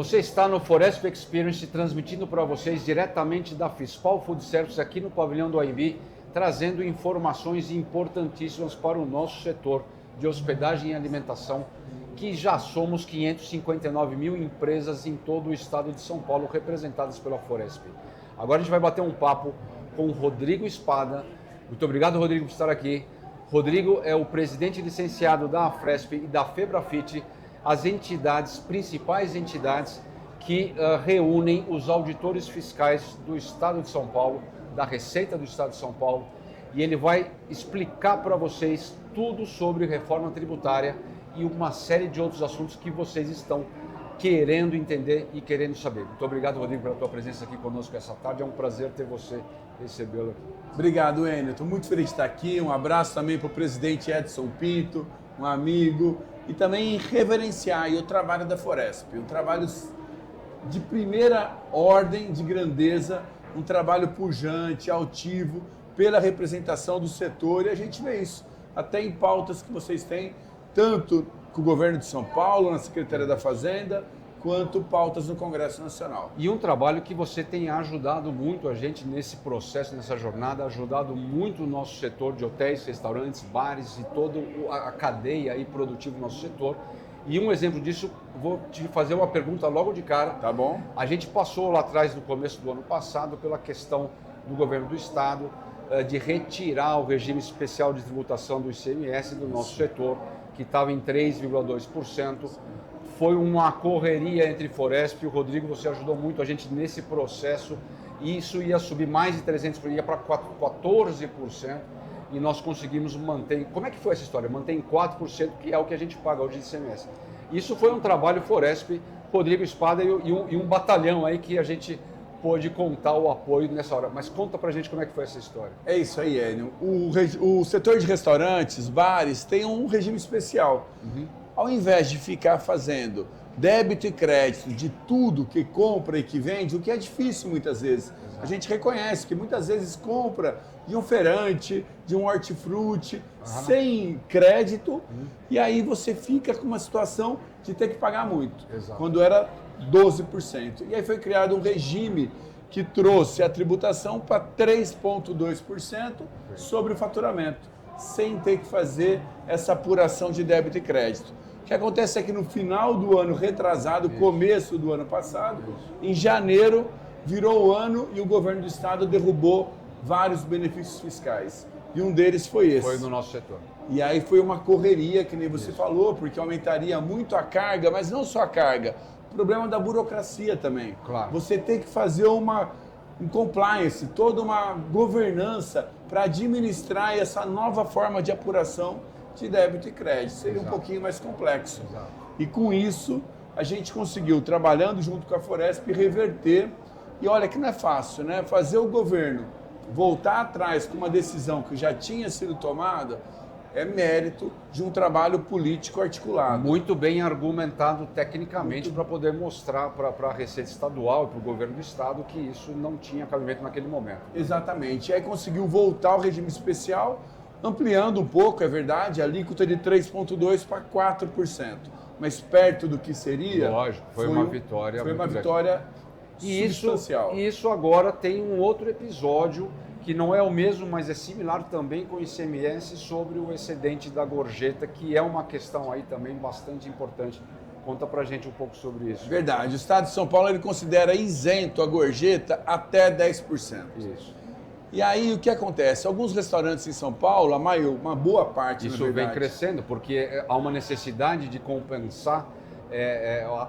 Você está no Foresp Experience, transmitindo para vocês diretamente da Fispal Food Service aqui no pavilhão do AMB, trazendo informações importantíssimas para o nosso setor de hospedagem e alimentação, que já somos 559 mil empresas em todo o estado de São Paulo representadas pela Foresp. Agora a gente vai bater um papo com o Rodrigo Espada. Muito obrigado, Rodrigo, por estar aqui. Rodrigo é o presidente licenciado da Afresp e da Febrafit, as entidades, principais entidades que reúnem os auditores fiscais do Estado de São Paulo, da Receita do Estado de São Paulo, e ele vai explicar para vocês tudo sobre reforma tributária e uma série de outros assuntos que vocês estão querendo entender e querendo saber. Muito obrigado, Rodrigo, pela tua presença aqui conosco essa tarde. É um prazer ter você recebê-lo aqui. Obrigado, Enio. Estou muito feliz de estar aqui. Um abraço também para o presidente Edson Pinto, um amigo, e também reverenciar o trabalho da Foresp, um trabalho de primeira ordem, de grandeza, um trabalho pujante, altivo, pela representação do setor, e a gente vê isso até em pautas que vocês têm, tanto com o governo de São Paulo, na Secretaria da Fazenda, quanto pautas no Congresso Nacional. E um trabalho que você tem ajudado muito a gente nesse processo, nessa jornada, ajudado muito o nosso setor de hotéis, restaurantes, bares e toda a cadeia aí produtiva do nosso setor. E um exemplo disso, vou te fazer uma pergunta logo de cara. Tá bom? A gente passou lá atrás, no começo do ano passado, pela questão do governo do Estado de retirar o regime especial de tributação do ICMS do nosso setor, que estava em 3,2%. Foi uma correria entre Foresp e o Rodrigo, você ajudou muito a gente nesse processo, e isso ia subir mais de 300%, ia para 14%, e nós conseguimos manter. Como é que foi essa história? Manter em 4%, que é o que a gente paga hoje de ICMS. Isso foi um trabalho Foresp, Rodrigo Espada e um batalhão aí que a gente pôde contar o apoio nessa hora. Mas conta pra gente como é que foi essa história. É isso aí, Enio. O setor de restaurantes, bares, tem um regime especial. Ao invés de ficar fazendo débito e crédito de tudo que compra e que vende, o que é difícil muitas vezes. Exato. A gente reconhece que muitas vezes compra de um feirante, de um hortifruti, sem crédito, e aí você fica com uma situação de ter que pagar muito. Exato. Quando era 12%. E aí foi criado um regime que trouxe a tributação para 3,2% sobre o faturamento, sem ter que fazer essa apuração de débito e crédito. O que acontece é que no final do ano retrasado, começo do ano passado, em janeiro, virou o ano e o governo do estado derrubou vários benefícios fiscais. E um deles foi esse. Foi no nosso setor. E aí foi uma correria, que nem você falou, porque aumentaria muito a carga, mas não só a carga, o problema da burocracia também. Claro. Você tem que fazer um compliance, toda uma governança para administrar essa nova forma de apuração de débito e crédito. Seria um pouquinho mais complexo. Exato. E com isso, a gente conseguiu, trabalhando junto com a Foresp, reverter. E olha que não é fácil, né? Fazer o governo voltar atrás com uma decisão que já tinha sido tomada é mérito de um trabalho político articulado. Muito bem argumentado tecnicamente para poder mostrar para a Receita Estadual e para o governo do Estado que isso não tinha cabimento naquele momento. Exatamente. E aí conseguiu voltar ao regime especial, ampliando um pouco, é verdade, a alíquota de 3,2% para 4%. Mas perto do que seria... Lógico, foi uma vitória. Foi uma vitória substancial. E isso agora tem um outro episódio que não é o mesmo, mas é similar também com o ICMS sobre o excedente da gorjeta, que é uma questão aí também bastante importante. Conta pra gente um pouco sobre isso. Verdade. O Estado de São Paulo ele considera isento a gorjeta até 10%. Isso. E aí o que acontece? Alguns restaurantes em São Paulo, uma boa parte, isso vem crescendo, porque há uma necessidade de compensar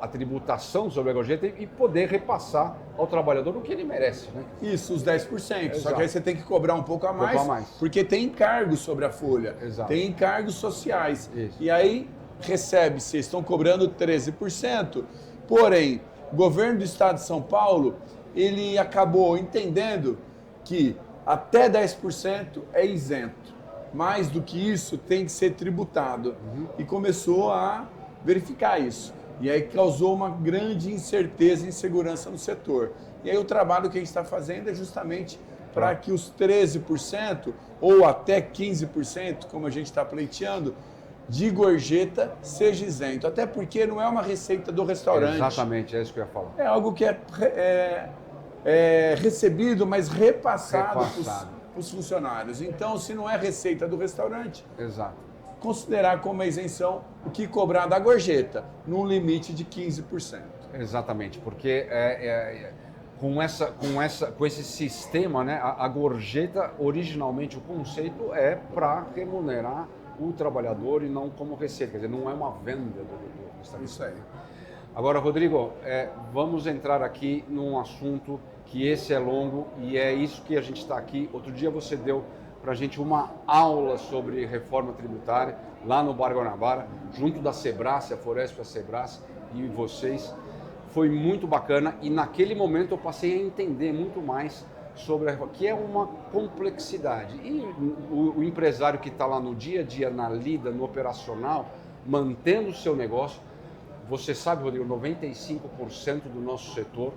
a tributação sobre a gorjeta e poder repassar ao trabalhador o que ele merece, né? Isso, os 10%. Exato. Só que aí você tem que cobrar um pouco a mais, porque tem encargos sobre a folha. Exato. Tem encargos sociais. Isso. E aí recebe-se, estão cobrando 13%, porém, o governo do Estado de São Paulo, ele acabou entendendo que até 10% é isento. Mais do que isso tem que ser tributado. E começou a verificar isso. E aí causou uma grande incerteza e insegurança no setor. E aí o trabalho que a gente está fazendo é justamente para que os 13% ou até 15%, como a gente está pleiteando, de gorjeta seja isento. Até porque não é uma receita do restaurante. Exatamente, é isso que eu ia falar. É algo que é recebido, mas repassado para os funcionários. Então, se não é receita do restaurante, exato, considerar como isenção o que cobrar da gorjeta, num limite de 15%. Exatamente, porque com esse sistema, né, a gorjeta, originalmente, o conceito é para remunerar o trabalhador e não como receita, quer dizer, não é uma venda do estabelecimento. Isso aí. Agora, Rodrigo, vamos entrar aqui num assunto que esse é longo e é isso que a gente está aqui. Outro dia você deu para a gente uma aula sobre reforma tributária lá no Bar Guanabara, junto da Sebrae, a Foresp, a Sebrae e vocês. Foi muito bacana e naquele momento eu passei a entender muito mais sobre a reforma, que é uma complexidade. E o empresário que está lá no dia a dia, na lida, no operacional, mantendo o seu negócio, você sabe, Rodrigo, 95% do nosso setor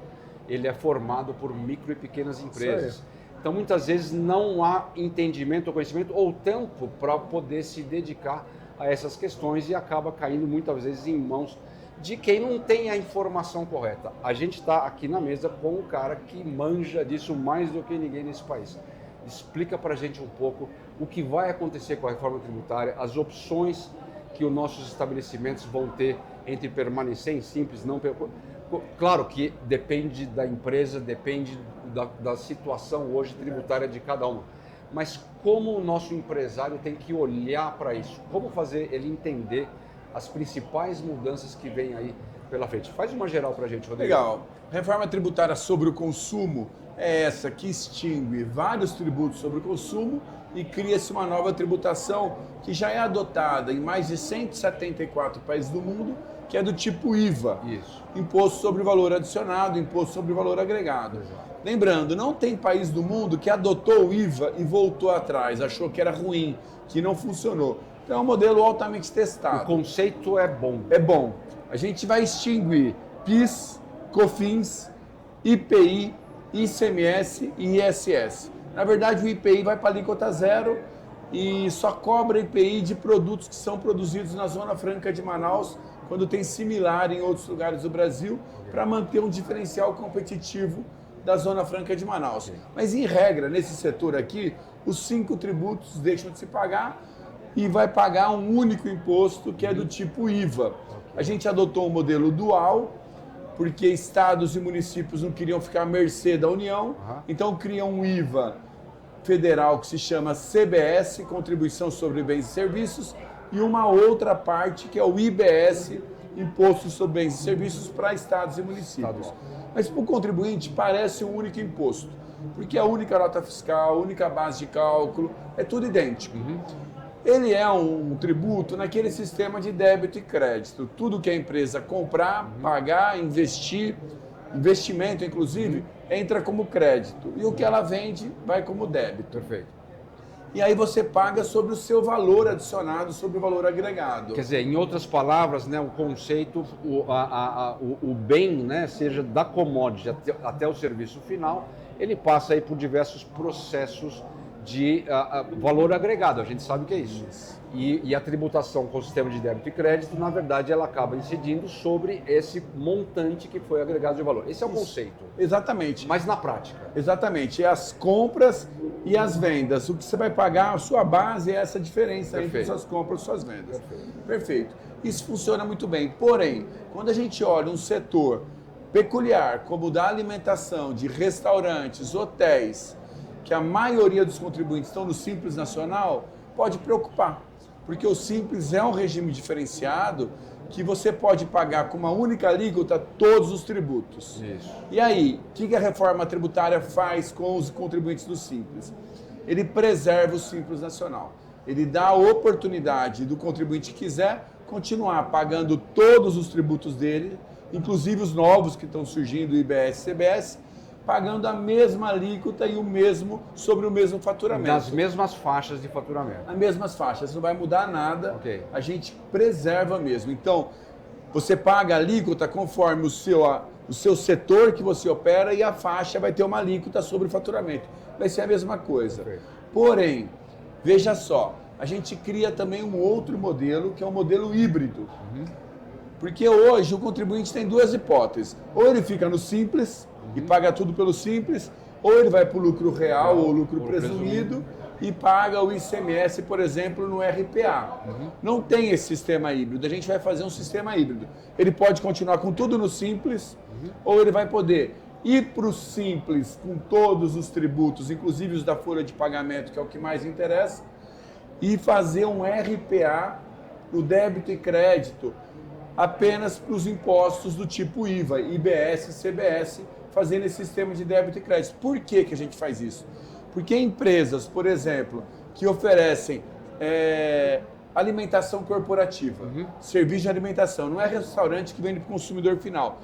ele é formado por micro e pequenas empresas. Então, muitas vezes não há entendimento ou conhecimento ou tempo para poder se dedicar a essas questões e acaba caindo muitas vezes em mãos de quem não tem a informação correta. A gente está aqui na mesa com um cara que manja disso mais do que ninguém nesse país. Explica para a gente um pouco o que vai acontecer com a reforma tributária, as opções que os nossos estabelecimentos vão ter entre permanecer em simples, não... Claro que depende da empresa, depende da situação hoje tributária de cada uma. Mas como o nosso empresário tem que olhar para isso? Como fazer ele entender as principais mudanças que vêm aí pela frente? Faz uma geral para a gente, Rodrigo. Legal. Reforma tributária sobre o consumo é essa que extingue vários tributos sobre o consumo e cria-se uma nova tributação que já é adotada em mais de 174 países do mundo, que é do tipo IVA. Isso. Imposto sobre valor adicionado, imposto sobre valor agregado. Exato. Lembrando, não tem país do mundo que adotou o IVA e voltou atrás, achou que era ruim, que não funcionou. Então é um modelo altamente testado. O conceito é bom. É bom. A gente vai extinguir PIS, COFINS, IPI, ICMS e ISS. Na verdade, o IPI vai para a alíquota zero e só cobra IPI de produtos que são produzidos na Zona Franca de Manaus, quando tem similar em outros lugares do Brasil, para manter um diferencial competitivo da Zona Franca de Manaus. Mas, em regra, nesse setor aqui, os 5 tributos deixam de se pagar e vai pagar um único imposto, que é do tipo IVA. A gente adotou um modelo dual, porque estados e municípios não queriam ficar à mercê da União, então criam um IVA federal que se chama CBS, Contribuição sobre Bens e Serviços, e uma outra parte que é o IBS, Imposto sobre Bens e Serviços para estados e municípios. Mas para o contribuinte parece um único imposto, porque é a única nota fiscal, a única base de cálculo, é tudo idêntico. Ele é um tributo naquele sistema de débito e crédito. Tudo que a empresa comprar, pagar, investir, investimento inclusive, entra como crédito. E o que ela vende vai como débito. Perfeito. E aí você paga sobre o seu valor adicionado, sobre o valor agregado. Quer dizer, em outras palavras, né, o conceito, o bem, né, seja da commodity até o serviço final, ele passa aí por diversos processos de valor agregado, a gente sabe que é isso. E a tributação com o sistema de débito e crédito, na verdade, ela acaba incidindo sobre esse montante que foi agregado de valor. Esse é o conceito. Exatamente. Mas na prática? Exatamente. As compras e as vendas. O que você vai pagar, a sua base é essa diferença entre suas compras e suas vendas. Perfeito. Isso funciona muito bem. Porém, quando a gente olha um setor peculiar, como o da alimentação, de restaurantes, hotéis, que a maioria dos contribuintes estão no Simples Nacional, pode preocupar. Porque o Simples é um regime diferenciado que você pode pagar com uma única alíquota todos os tributos. Isso. E aí, o que a reforma tributária faz com os contribuintes do Simples? Ele preserva o Simples Nacional. Ele dá a oportunidade do contribuinte que quiser continuar pagando todos os tributos dele, inclusive os novos que estão surgindo, IBS e CBS, pagando a mesma alíquota e sobre o mesmo faturamento. Nas mesmas faixas de faturamento. As mesmas faixas, não vai mudar nada, Okay. A gente preserva mesmo. Então, você paga a alíquota conforme o seu setor que você opera e a faixa vai ter uma alíquota sobre o faturamento. Vai ser a mesma coisa. Perfeito. Porém, veja só, a gente cria também um outro modelo, que é o modelo híbrido. Porque hoje o contribuinte tem duas hipóteses. Ou ele fica no simples e paga tudo pelo simples, ou ele vai para o lucro real ou lucro presumido e paga o ICMS, por exemplo, no RPA. Não tem esse sistema híbrido, a gente vai fazer um sistema híbrido. Ele pode continuar com tudo no simples, ou ele vai poder ir para o simples com todos os tributos, inclusive os da folha de pagamento, que é o que mais interessa, e fazer um RPA, o débito e crédito, apenas para os impostos do tipo IVA, IBS, CBS, fazendo esse sistema de débito e crédito. Por que a gente faz isso? Porque empresas, por exemplo, que oferecem alimentação corporativa, serviço de alimentação, não é restaurante que vende para o consumidor final,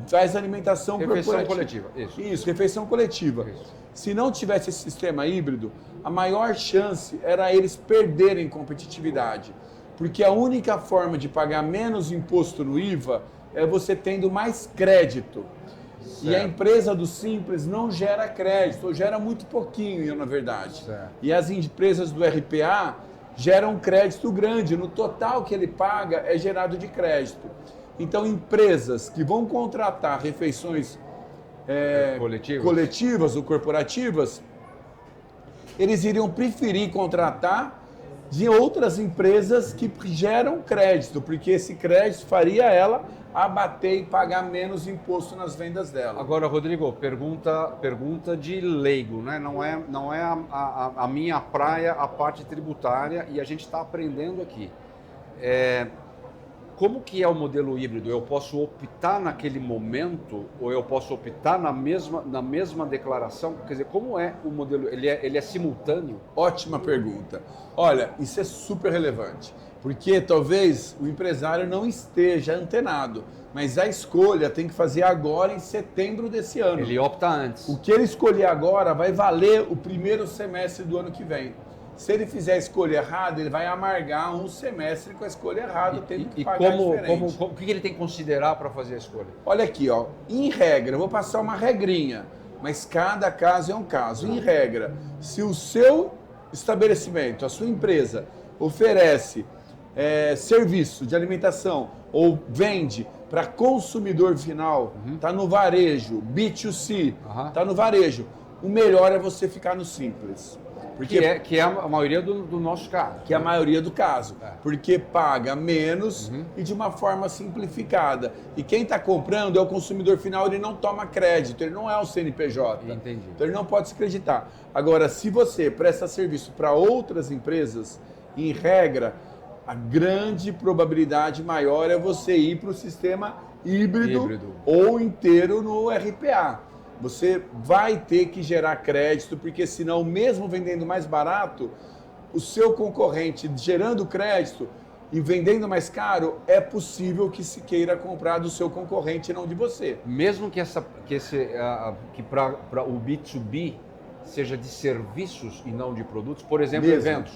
faz alimentação refeição corporativa. Coletiva. Isso, refeição coletiva. Isso. Se não tivesse esse sistema híbrido, a maior chance era eles perderem competitividade. Porque a única forma de pagar menos imposto no IVA é você tendo mais crédito. Certo. E a empresa do Simples não gera crédito, ou gera muito pouquinho, na verdade. Certo. E as empresas do RPA geram crédito grande. No total que ele paga é gerado de crédito. Então, empresas que vão contratar refeições coletivas ou corporativas, eles iriam preferir contratar de outras empresas que geram crédito, porque esse crédito faria ela abater e pagar menos imposto nas vendas dela. Agora, Rodrigo, pergunta de leigo, né? Não é a minha praia, a parte tributária, e a gente está aprendendo aqui. Como que é o modelo híbrido? Eu posso optar naquele momento ou eu posso optar na mesma declaração? Quer dizer, como é o modelo? Ele é simultâneo? Ótima pergunta. Olha, isso é super relevante, porque talvez o empresário não esteja antenado, mas a escolha tem que fazer agora em setembro desse ano. Ele opta antes. O que ele escolher agora vai valer o primeiro semestre do ano que vem. Se ele fizer a escolha errada, ele vai amargar um semestre com a escolha errada, tendo que pagar diferente. O que ele tem que considerar para fazer a escolha? Olha aqui, ó, em regra, eu vou passar uma regrinha, mas cada caso é um caso. Em regra, se o seu estabelecimento, a sua empresa, oferece serviço de alimentação ou vende para consumidor final, está no varejo, B2C, está no varejo, o melhor é você ficar no simples. Porque que é a maioria do nosso caso. Que é a maioria do caso. Porque paga menos e de uma forma simplificada. E quem está comprando é o consumidor final, ele não toma crédito, ele não é o CNPJ. Entendi. Então ele não pode se creditar. Agora, se você presta serviço para outras empresas, em regra, a grande probabilidade maior é você ir para o sistema híbrido ou inteiro no RPA. Você vai ter que gerar crédito, porque senão, mesmo vendendo mais barato, o seu concorrente gerando crédito e vendendo mais caro, é possível que se queira comprar do seu concorrente e não de você. Mesmo que para o B2B seja de serviços e não de produtos, por exemplo, eventos.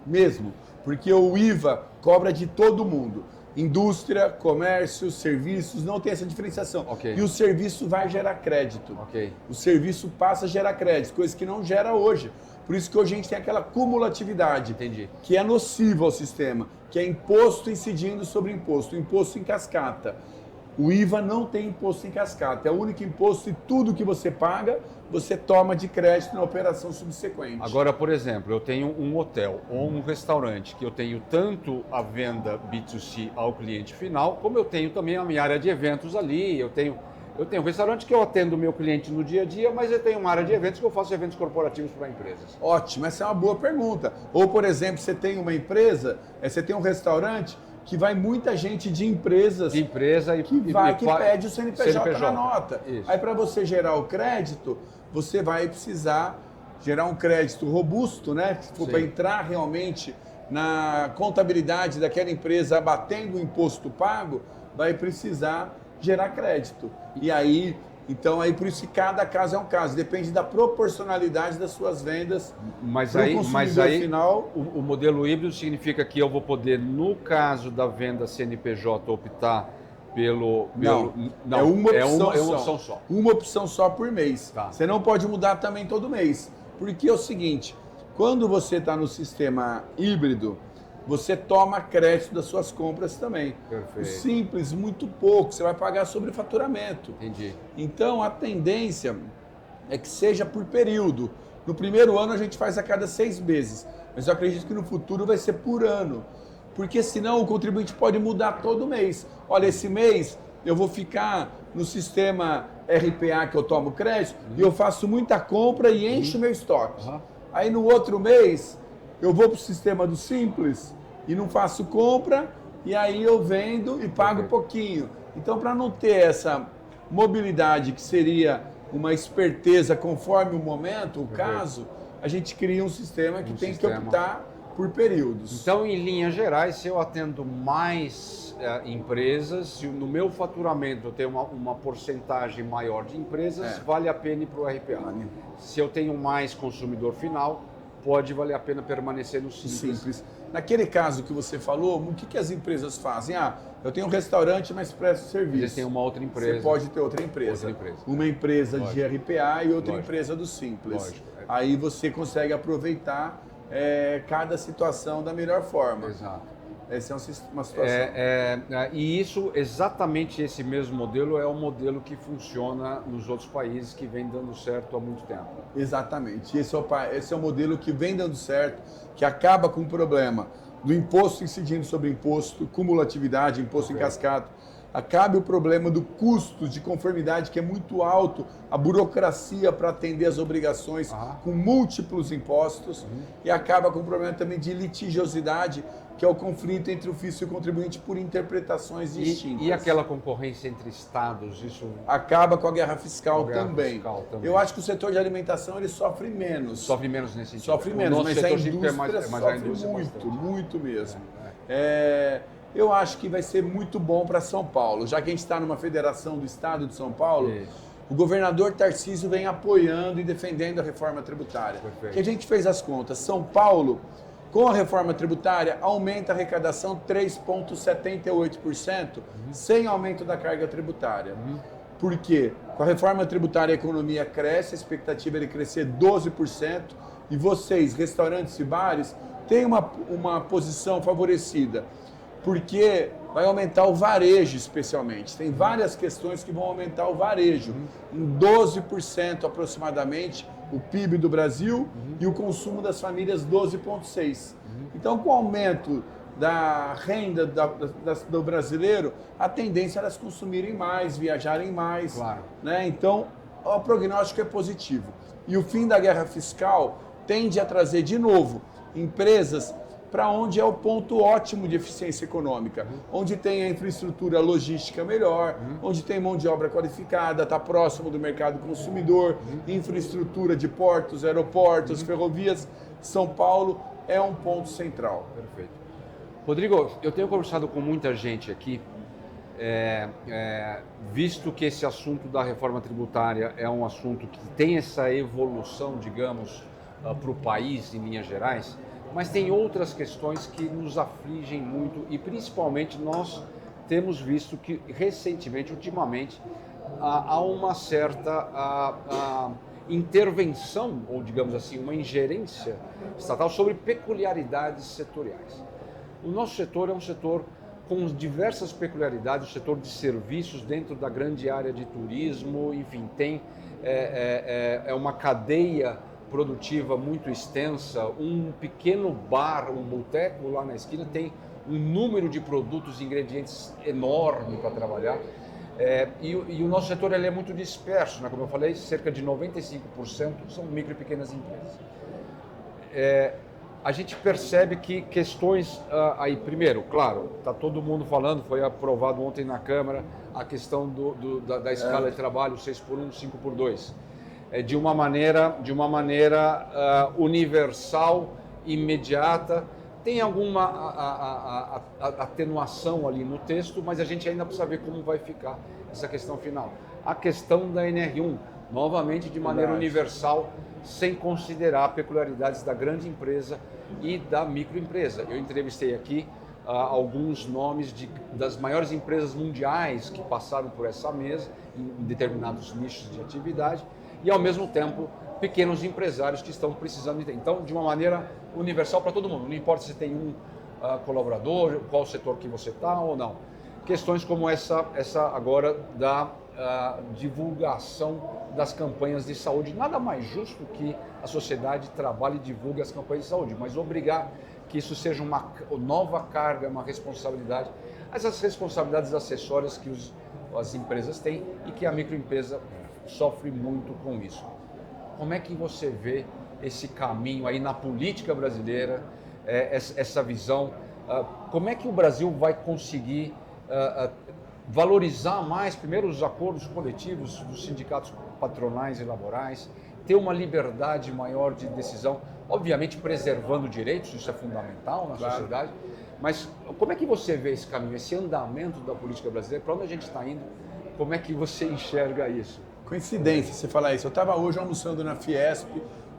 Mesmo, porque o IVA cobra de todo mundo. Indústria, comércio, serviços, não tem essa diferenciação. Okay. E o serviço vai gerar crédito. Okay. O serviço passa a gerar crédito, coisa que não gera hoje. Por isso que hoje a gente tem aquela cumulatividade. Entendi. Que é nociva ao sistema, que é imposto incidindo sobre imposto, imposto em cascata. O IVA não tem imposto em cascata, é o único imposto e tudo que você paga, você toma de crédito na operação subsequente. Agora, por exemplo, eu tenho um hotel ou um restaurante que eu tenho tanto a venda B2C ao cliente final, como eu tenho também a minha área de eventos ali. Eu tenho um restaurante que eu atendo o meu cliente no dia a dia, mas eu tenho uma área de eventos que eu faço eventos corporativos para empresas. Ótimo, essa é uma boa pergunta. Ou, por exemplo, você tem uma empresa, você tem um restaurante que vai muita gente de empresas que pede o CNPJ na nota. Isso. Aí, para você gerar o crédito, você vai precisar gerar um crédito robusto, né? Se for para entrar realmente na contabilidade daquela empresa abatendo o imposto pago, vai precisar gerar crédito. E aí, então, por isso que cada caso é um caso, depende da proporcionalidade das suas vendas. Mas aí final. O modelo híbrido significa que eu vou poder, no caso da venda CNPJ, optar pelo... Não, é uma opção só. Uma opção só por mês. Tá. Você não pode mudar também todo mês. Porque é o seguinte, Quando você está no sistema híbrido, você toma crédito das suas compras também. Perfeito. O simples, muito pouco, você vai pagar sobre faturamento. Entendi. Então, a tendência é que seja por período. No primeiro ano, a gente faz a cada 6 meses, mas eu acredito que no futuro vai ser por ano, porque senão o contribuinte pode mudar todo mês. Olha, esse mês eu vou ficar no sistema RPA que eu tomo crédito e eu faço muita compra e encho meu estoque. Aí no outro mês eu vou para o sistema do Simples e não faço compra e aí eu vendo e pago pouquinho. Então, para não ter essa mobilidade que seria uma esperteza conforme o momento, o caso, a gente cria um sistema que tem que optar por períodos. Então, em linhas gerais, se eu atendo mais empresas, se no meu faturamento eu tenho uma porcentagem maior de empresas, vale a pena ir para o RPA. Se eu tenho mais consumidor final, pode valer a pena permanecer no Simples. Naquele caso que você falou, o que as empresas fazem? Ah, eu tenho um restaurante, mas presto serviço. Eles têm uma outra empresa. Você pode ter outra empresa. Uma empresa de RPA e outra empresa do Simples. Lógico. Aí você consegue aproveitar cada situação da melhor forma. Exato. Essa é uma situação. E isso, exatamente esse mesmo modelo, é o modelo que funciona nos outros países que vem dando certo há muito tempo. Exatamente. Esse é o modelo que vem dando certo, que acaba com o problema do imposto incidindo sobre imposto, cumulatividade, imposto em cascata. Acabe o problema do custo de conformidade, que é muito alto, a burocracia para atender as obrigações com múltiplos impostos, e acaba com o problema também de litigiosidade, que é o conflito entre o fisco e o contribuinte por interpretações distintas. E aquela concorrência entre estados, isso... Acaba com a guerra fiscal também. também. Eu acho que o setor de alimentação ele sofre menos. Sofre menos nesse sentido. Sofre menos, mas a indústria sofre muito mesmo. Eu acho que vai ser muito bom para São Paulo. Já que a gente está numa federação do estado de São Paulo, o governador Tarcísio vem apoiando e defendendo a reforma tributária. Que a gente fez as contas. São Paulo, com a reforma tributária, aumenta a arrecadação 3,78%, sem aumento da carga tributária. Por quê? Com a reforma tributária a economia cresce, a expectativa é de crescer 12%, e vocês, restaurantes e bares, têm uma posição favorecida, porque vai aumentar o varejo especialmente. Tem várias questões que vão aumentar o varejo, em 12% aproximadamente, o PIB do Brasil e o consumo das famílias 12,6%. Então, com o aumento da renda do brasileiro, a tendência é elas consumirem mais, viajarem mais. Claro. Né? Então, o prognóstico é positivo. E o fim da guerra fiscal tende a trazer, de novo, empresas para onde é o ponto ótimo de eficiência econômica, onde tem a infraestrutura logística melhor, onde tem mão de obra qualificada, está próximo do mercado consumidor, infraestrutura de portos, aeroportos, ferrovias. São Paulo é um ponto central. Perfeito. Rodrigo, eu tenho conversado com muita gente aqui, visto que esse assunto da reforma tributária é um assunto que tem essa evolução, digamos, para o país, em linhas gerais, mas tem outras questões que nos afligem muito e principalmente nós temos visto que recentemente, ultimamente, há uma certa intervenção, ou digamos assim, uma ingerência estatal sobre peculiaridades setoriais. O nosso setor é um setor com diversas peculiaridades, o setor de serviços dentro da grande área de turismo, enfim, tem uma cadeia produtiva muito extensa, um pequeno bar, um boteco lá na esquina tem um número de produtos e ingredientes enorme para trabalhar. E o nosso setor ele é muito disperso, né? Como eu falei, cerca de 95% são micro e pequenas empresas. A gente percebe que questões aí, primeiro, claro, está todo mundo falando, foi aprovado ontem na Câmara a questão da escala de trabalho 6x1, 5x2. De uma maneira universal, imediata. Tem alguma atenuação ali no texto, mas a gente ainda precisa ver como vai ficar essa questão final. A questão da NR1, novamente de maneira universal, sem considerar peculiaridades da grande empresa e da microempresa. Eu entrevistei aqui alguns nomes das maiores empresas mundiais que passaram por essa mesa, em determinados nichos de atividade, e ao mesmo tempo pequenos empresários que estão precisando de ter. Então, de uma maneira universal para todo mundo. Não importa se tem um colaborador, qual setor que você está ou não. Questões como essa agora da divulgação das campanhas de saúde. Nada mais justo que a sociedade trabalhe e divulgue as campanhas de saúde, mas obrigar que isso seja uma nova carga, uma responsabilidade. Essas responsabilidades acessórias que as empresas têm e que a microempresa sofre muito com isso. Como é que você vê esse caminho aí na política brasileira, essa visão? Como é que o Brasil vai conseguir valorizar mais, primeiro, os acordos coletivos dos sindicatos patronais e laborais, ter uma liberdade maior de decisão, obviamente preservando direitos, isso é fundamental na sociedade, mas como é que você vê esse caminho, esse andamento da política brasileira, para onde a gente está indo, como é que você enxerga isso? Coincidência você falar isso. Eu estava hoje almoçando na Fiesp,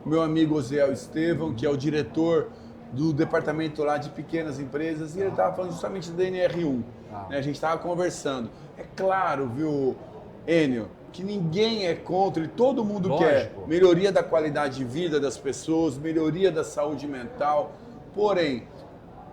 com meu amigo Oziel Estevão, que é o diretor do departamento lá de pequenas empresas, e ele estava falando justamente da NR1. Né? A gente estava conversando. É claro, viu, Enio, que ninguém é contra e todo mundo quer melhoria da qualidade de vida das pessoas, melhoria da saúde mental. Porém,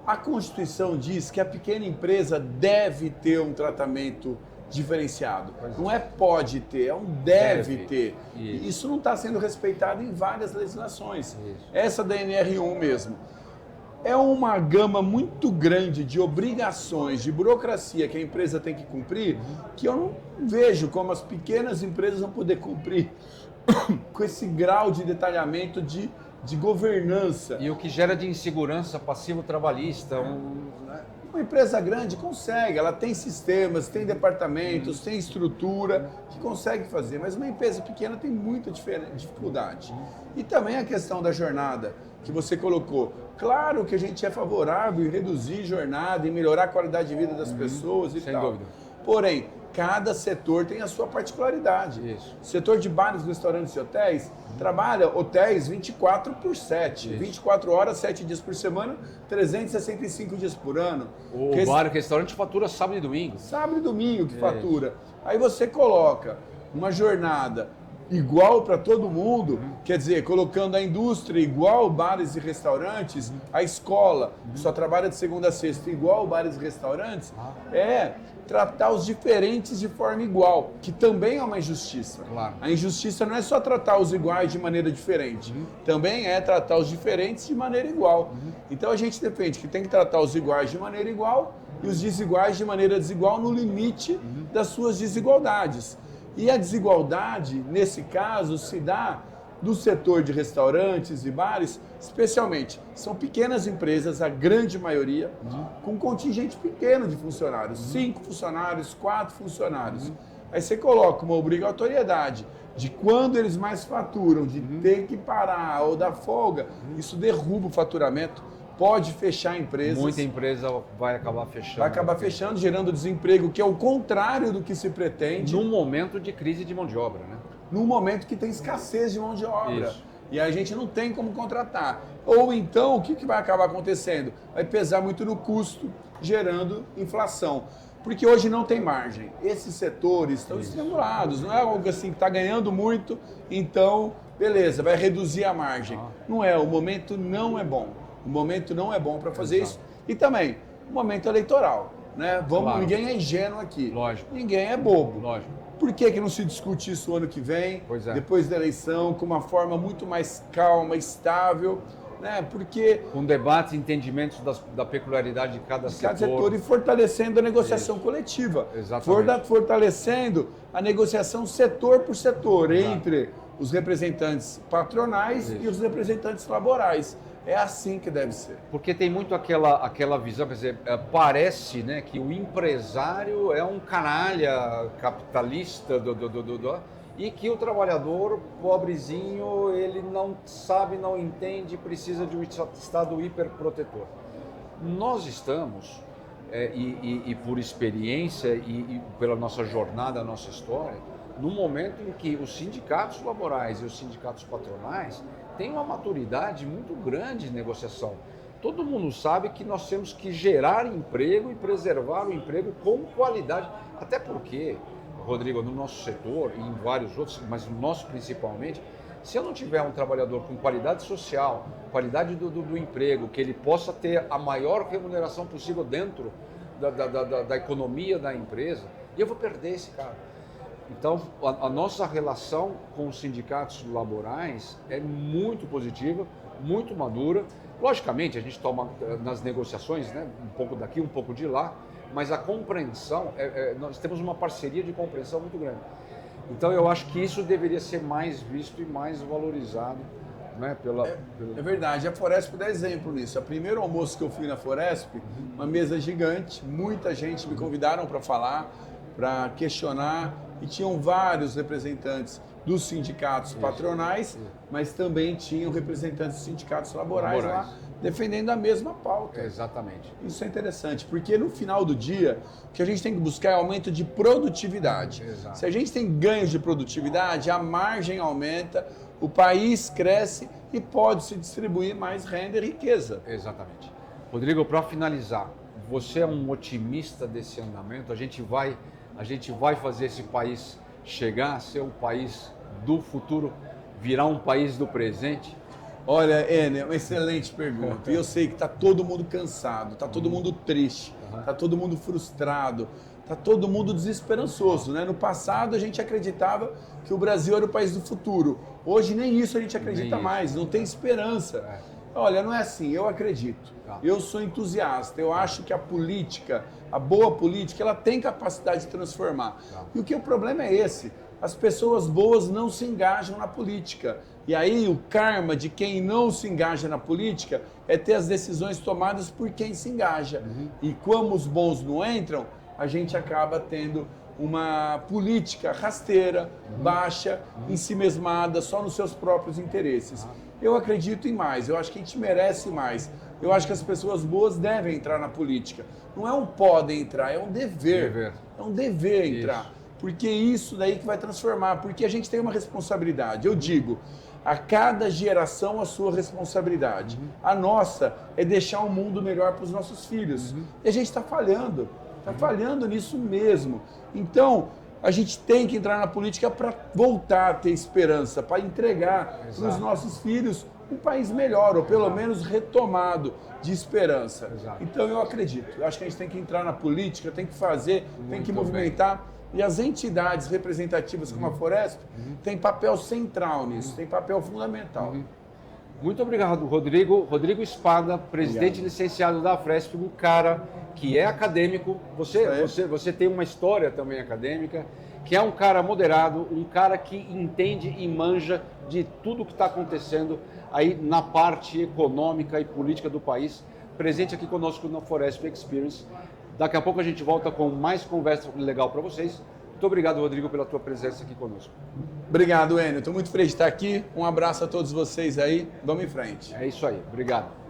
a Constituição diz que a pequena empresa deve ter um tratamento diferenciado. Não é pode ter, é um deve ter. Isso. Isso não está sendo respeitado em várias legislações. Isso. Essa da NR1 mesmo. É uma gama muito grande de obrigações, de burocracia que a empresa tem que cumprir, que eu não vejo como as pequenas empresas vão poder cumprir com esse grau de detalhamento de governança. E o que gera de insegurança passivo trabalhista. Uma empresa grande consegue, ela tem sistemas, tem departamentos, tem estrutura que consegue fazer, mas uma empresa pequena tem muita dificuldade. E também a questão da jornada que você colocou. Claro que a gente é favorável em reduzir jornada, em melhorar a qualidade de vida das pessoas e sem tal. dúvida. Porém, cada setor tem a sua particularidade. Isso. O setor de bares, restaurantes e hotéis trabalha hotéis 24/7, 24 horas, 7 dias por semana, 365 dias por ano. O bar e restaurante fatura sábado e domingo. Sábado e domingo que fatura. Aí você coloca uma jornada igual para todo mundo, quer dizer, colocando a indústria igual bares e restaurantes, a escola que só trabalha de segunda a sexta igual bares e restaurantes, é tratar os diferentes de forma igual, que também é uma injustiça. Claro. A injustiça não é só tratar os iguais de maneira diferente, também é tratar os diferentes de maneira igual. Então a gente defende que tem que tratar os iguais de maneira igual e os desiguais de maneira desigual no limite das suas desigualdades. E a desigualdade, nesse caso, se dá do setor de restaurantes e bares, especialmente. São pequenas empresas, a grande maioria, com contingente pequeno de funcionários. 5 funcionários, 4 funcionários. Aí você coloca uma obrigatoriedade de quando eles mais faturam, de ter que parar ou dar folga, isso derruba o faturamento. Pode fechar empresas. Muita empresa vai acabar fechando. Vai acabar fechando, gerando desemprego, que é o contrário do que se pretende. Num momento de crise de mão de obra, né? Num momento que tem escassez de mão de obra. Isso. E a gente não tem como contratar. Ou então, o que vai acabar acontecendo? Vai pesar muito no custo, gerando inflação. Porque hoje não tem margem. Esses setores estão estimulados. Não é algo assim que está ganhando muito, então, beleza, vai reduzir a margem. Não é, o momento não é bom. O momento não é bom para fazer isso. E também, o momento eleitoral. Né? Ninguém é ingênuo aqui. Lógico. Ninguém é bobo. Lógico. Por que não se discute isso ano que vem, depois da eleição, com uma forma muito mais calma, estável? Né? Porque... Com debate e entendimentos da peculiaridade de cada setor. E fortalecendo a negociação coletiva. Exatamente. Fortalecendo a negociação setor por setor, entre os representantes patronais e os representantes laborais. É assim que deve ser. Porque tem muito aquela visão, quer dizer, parece, né, que o empresário é um canalha capitalista e que o trabalhador pobrezinho, ele não sabe, não entende, precisa de um Estado hiperprotetor. Nós estamos, e por experiência e pela nossa jornada, nossa história, num momento em que os sindicatos laborais e os sindicatos patronais tem uma maturidade muito grande de negociação. Todo mundo sabe que nós temos que gerar emprego e preservar o emprego com qualidade. Até porque, Rodrigo, no nosso setor e em vários outros, mas no nosso principalmente, Se eu não tiver um trabalhador com qualidade social, qualidade do emprego, que ele possa ter a maior remuneração possível dentro da economia da empresa, eu vou perder esse cara. Então, a nossa relação com os sindicatos laborais é muito positiva, muito madura. Logicamente, a gente toma nas negociações, né, um pouco daqui, um pouco de lá, mas a compreensão, nós temos uma parceria de compreensão muito grande. Então, eu acho que isso deveria ser mais visto e mais valorizado. Né, É verdade, a Foresp dá exemplo nisso. O primeiro almoço que eu fui na Foresp, uma mesa gigante, muita gente me convidaram para falar, para questionar, e tinham vários representantes dos sindicatos patronais, mas também tinham representantes dos sindicatos laborais lá, defendendo a mesma pauta. Exatamente. Isso é interessante, porque no final do dia, o que a gente tem que buscar é aumento de produtividade. Exato. Se a gente tem ganhos de produtividade, a margem aumenta, o país cresce e pode se distribuir mais renda e riqueza. Exatamente. Rodrigo, para finalizar, você é um otimista desse andamento? A gente vai fazer esse país chegar a ser um país do futuro, virar um país do presente? Olha, Enio, uma excelente pergunta. E eu sei que está todo mundo cansado, está todo mundo triste, está todo mundo frustrado, está todo mundo desesperançoso, né? No passado a gente acreditava que o Brasil era o país do futuro. Hoje nem isso a gente acredita mais, não tem esperança. Olha, não é assim, eu acredito. Eu sou entusiasta, eu acho que a política, a boa política, ela tem capacidade de transformar. E o problema é esse, as pessoas boas não se engajam na política. E aí o karma de quem não se engaja na política é ter as decisões tomadas por quem se engaja. E como os bons não entram, a gente acaba tendo uma política rasteira, baixa, ensimesmada, só nos seus próprios interesses. Eu acredito em mais, eu acho que a gente merece mais. Eu acho que as pessoas boas devem entrar na política. Não é um podem entrar, é um dever. É um dever entrar. Isso. Porque isso daí que vai transformar, porque a gente tem uma responsabilidade. Eu digo, a cada geração a sua responsabilidade. A nossa é deixar um mundo melhor para os nossos filhos. E a gente está falhando nisso mesmo. Então, a gente tem que entrar na política para voltar a ter esperança, para entregar para os nossos filhos um país melhor, ou pelo menos retomado de esperança. Então, eu acredito. Eu acho que a gente tem que entrar na política, tem que fazer, tem que movimentar. E as entidades representativas como a Foresp têm papel central nisso, tem papel fundamental. Muito obrigado, Rodrigo. Rodrigo Espada, presidente licenciado da Foresp, um cara que é acadêmico. Você tem uma história também acadêmica, que é um cara moderado, um cara que entende e manja de tudo que está acontecendo aí na parte econômica e política do país, presente aqui conosco na Foresp Experience. Daqui a pouco a gente volta com mais conversa legal para vocês. Muito obrigado, Rodrigo, pela tua presença aqui conosco. Obrigado, Enio. Estou muito feliz de estar aqui. Um abraço a todos vocês aí. Vamos em frente. É isso aí. Obrigado.